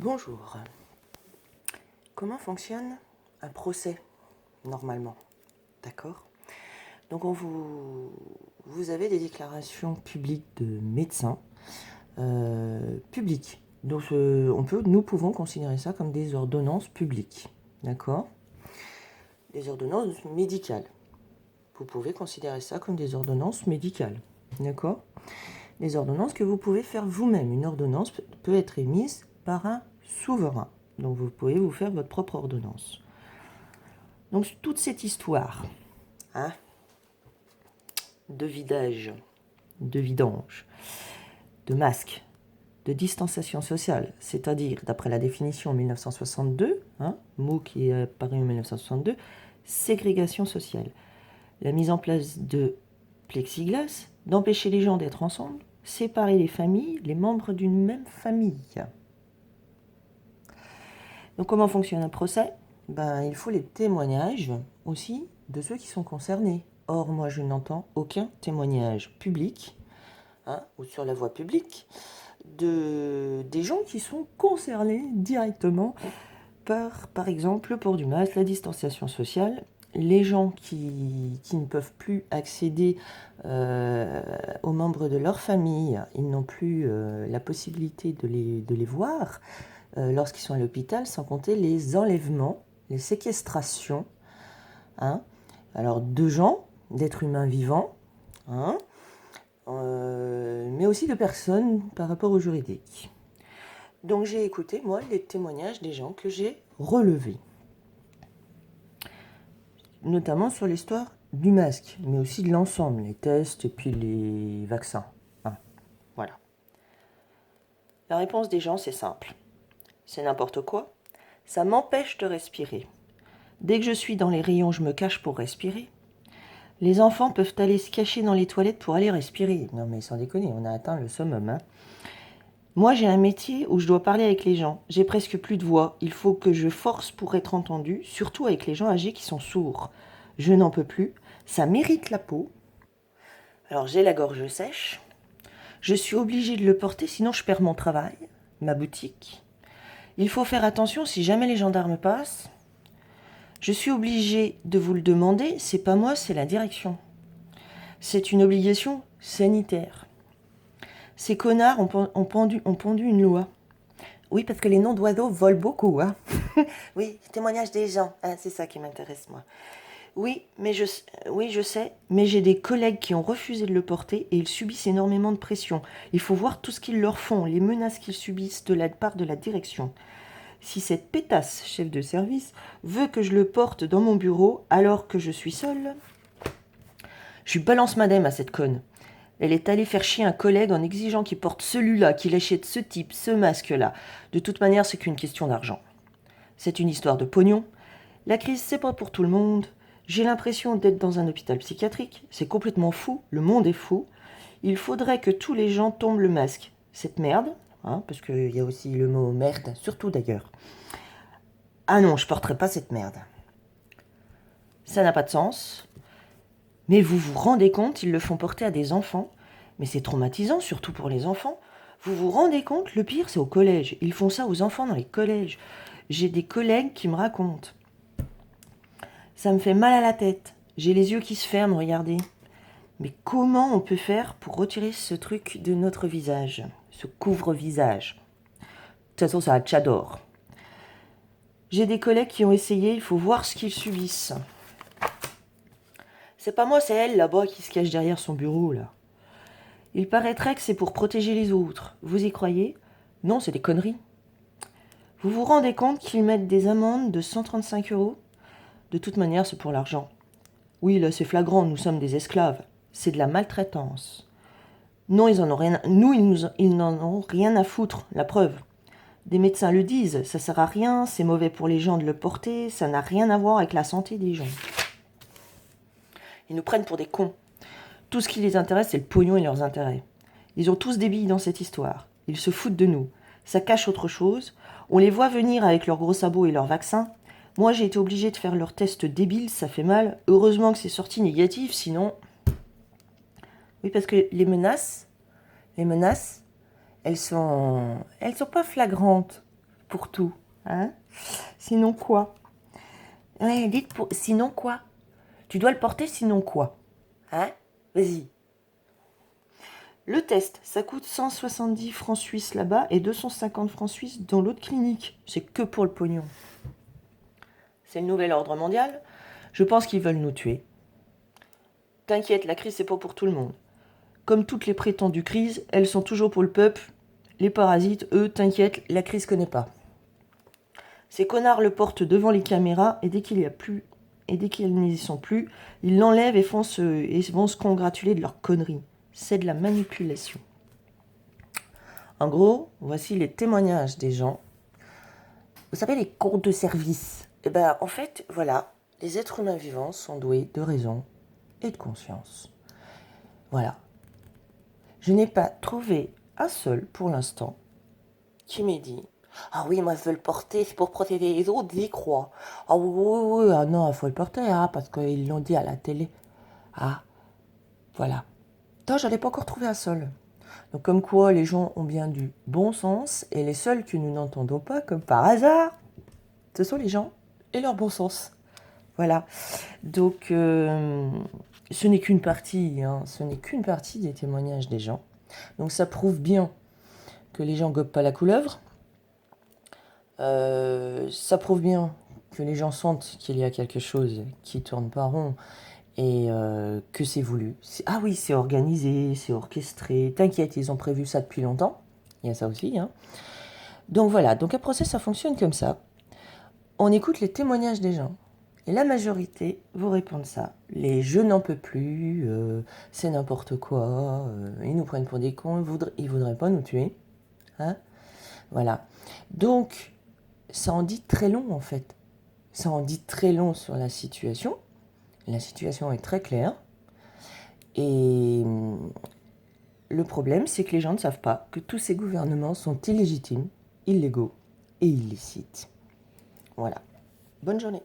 Bonjour. Comment fonctionne un procès normalement? D'accord? Donc vous avez des déclarations publiques de médecins publiques. Donc nous pouvons considérer ça comme des ordonnances publiques. D'accord? Des ordonnances médicales. Vous pouvez considérer ça comme des ordonnances médicales. D'accord? Des ordonnances que vous pouvez faire vous-même. Une ordonnance peut être émise par un souverain. Donc vous pouvez vous faire votre propre ordonnance. Donc toute cette histoire de vidage, de vidange, de masque, de distanciation sociale, c'est-à-dire, d'après la définition en 1962, mot qui est apparu en 1962, ségrégation sociale. La mise en place de plexiglas, d'empêcher les gens d'être ensemble, séparer les familles, les membres d'une même famille. Donc comment fonctionne un procès? Il faut les témoignages aussi de ceux qui sont concernés. Or, moi, je n'entends aucun témoignage public ou sur la voie publique des gens qui sont concernés directement par exemple, le port du masque, la distanciation sociale, les gens qui ne peuvent plus accéder aux membres de leur famille, ils n'ont plus la possibilité de les voir lorsqu'ils sont à l'hôpital, sans compter les enlèvements, les séquestrations, alors de gens, d'êtres humains vivants, mais aussi de personnes par rapport au juridique. Donc j'ai écouté, moi, les témoignages des gens que j'ai relevés, notamment sur l'histoire du masque, mais aussi de l'ensemble, les tests et puis les vaccins. Voilà. La réponse des gens, c'est simple. C'est n'importe quoi. Ça m'empêche de respirer. Dès que je suis dans les rayons, je me cache pour respirer. Les enfants peuvent aller se cacher dans les toilettes pour aller respirer. Non mais sans déconner, on a atteint le summum. Moi, j'ai un métier où je dois parler avec les gens. J'ai presque plus de voix. Il faut que je force pour être entendue, surtout avec les gens âgés qui sont sourds. Je n'en peux plus. Ça mérite la peau. Alors, j'ai la gorge sèche. Je suis obligée de le porter, sinon je perds mon travail, ma boutique. Il faut faire attention si jamais les gendarmes passent. Je suis obligée de vous le demander. C'est pas moi, c'est la direction. C'est une obligation sanitaire. Ces connards ont pondu une loi. Oui, parce que les noms d'oiseaux volent beaucoup. Oui, témoignage des gens. C'est ça qui m'intéresse, moi. Oui, je sais, mais j'ai des collègues qui ont refusé de le porter et ils subissent énormément de pression. Il faut voir tout ce qu'ils leur font, les menaces qu'ils subissent de la part de la direction. Si cette pétasse, chef de service, veut que je le porte dans mon bureau alors que je suis seule, je lui balance madame à cette conne. Elle est allée faire chier un collègue en exigeant qu'il porte celui-là, qu'il achète ce type, ce masque-là. De toute manière, c'est qu'une question d'argent. C'est une histoire de pognon. La crise, c'est pas pour tout le monde. J'ai l'impression d'être dans un hôpital psychiatrique. C'est complètement fou. Le monde est fou. Il faudrait que tous les gens tombent le masque. Cette merde, parce qu'il y a aussi le mot merde, surtout d'ailleurs. Ah non, je porterai pas cette merde. Ça n'a pas de sens. Mais vous vous rendez compte, ils le font porter à des enfants. Mais c'est traumatisant, surtout pour les enfants. Vous vous rendez compte, le pire, c'est au collège. Ils font ça aux enfants dans les collèges. J'ai des collègues qui me racontent. Ça me fait mal à la tête. J'ai les yeux qui se ferment, regardez. Mais comment on peut faire pour retirer ce truc de notre visage? Ce couvre-visage. De toute façon, ça j'adore. J'ai des collègues qui ont essayé, il faut voir ce qu'ils subissent. C'est pas moi, c'est elle là-bas qui se cache derrière son bureau, là. Il paraîtrait que c'est pour protéger les autres. Vous y croyez? Non, c'est des conneries. Vous vous rendez compte qu'ils mettent des amendes de 135 €? De toute manière, c'est pour l'argent. Oui, là, c'est flagrant, nous sommes des esclaves. C'est de la maltraitance. Non, ils en ont rien. Ils n'en ont rien à foutre, la preuve. Des médecins le disent, ça sert à rien, c'est mauvais pour les gens de le porter, ça n'a rien à voir avec la santé des gens. Ils nous prennent pour des cons. Tout ce qui les intéresse, c'est le pognon et leurs intérêts. Ils ont tous des billes dans cette histoire. Ils se foutent de nous. Ça cache autre chose. On les voit venir avec leurs gros sabots et leurs vaccins. Moi, j'ai été obligée de faire leur test débile, ça fait mal. Heureusement que c'est sorti négatif, sinon... Oui, parce que les menaces, elles sont pas flagrantes. pour tout. Hein? Sinon quoi? Ouais, sinon quoi? Tu dois le porter, sinon quoi? Hein? Vas-y. Le test, ça coûte 170 francs suisses là-bas et 250 francs suisses dans l'autre clinique. C'est que pour le pognon. C'est le nouvel ordre mondial. Je pense qu'ils veulent nous tuer. T'inquiète, la crise, c'est pas pour tout le monde. Comme toutes les prétendues crises, elles sont toujours pour le peuple. Les parasites, eux, t'inquiète, la crise connaît pas. Ces connards le portent devant les caméras et dès qu'il y a plus, et dès qu'ils n'y sont plus, ils l'enlèvent et vont se congratuler de leur connerie. C'est de la manipulation. En gros, voici les témoignages des gens. Vous savez, les comptes de service. Eh ben, en fait, voilà, les êtres humains vivants sont doués de raison et de conscience. Voilà. Je n'ai pas trouvé un seul, pour l'instant, qui m'ait dit « Ah oui, moi je veux le porter, c'est pour protéger les autres, j'y crois. Ah oui, oui, oui, ah non, il faut le porter, hein, parce qu'ils l'ont dit à la télé. » Ah, voilà. Non, j'en ai pas encore trouvé un seul. Donc comme quoi, les gens ont bien du bon sens, et les seuls que nous n'entendons pas, comme par hasard, ce sont les gens et leur bon sens. Voilà. Donc, ce n'est qu'une partie, hein, ce n'est qu'une partie des témoignages des gens. Donc ça prouve bien que les gens gobent pas la couleuvre. Ça prouve bien que les gens sentent qu'il y a quelque chose qui tourne pas rond et que c'est voulu. Ah oui, c'est organisé, c'est orchestré. T'inquiète, ils ont prévu ça depuis longtemps. Il y a ça aussi. Hein. Donc voilà, donc un procès, ça fonctionne comme ça. On écoute les témoignages des gens. Et la majorité vous répondent ça. Les je n'en peux plus, c'est n'importe quoi, ils nous prennent pour des cons, ils voudraient pas nous tuer. Hein, voilà. Donc, ça en dit très long en fait. Ça en dit très long sur la situation. La situation est très claire. Et le problème, c'est que les gens ne savent pas que tous ces gouvernements sont illégitimes, illégaux et illicites. Voilà. Bonne journée.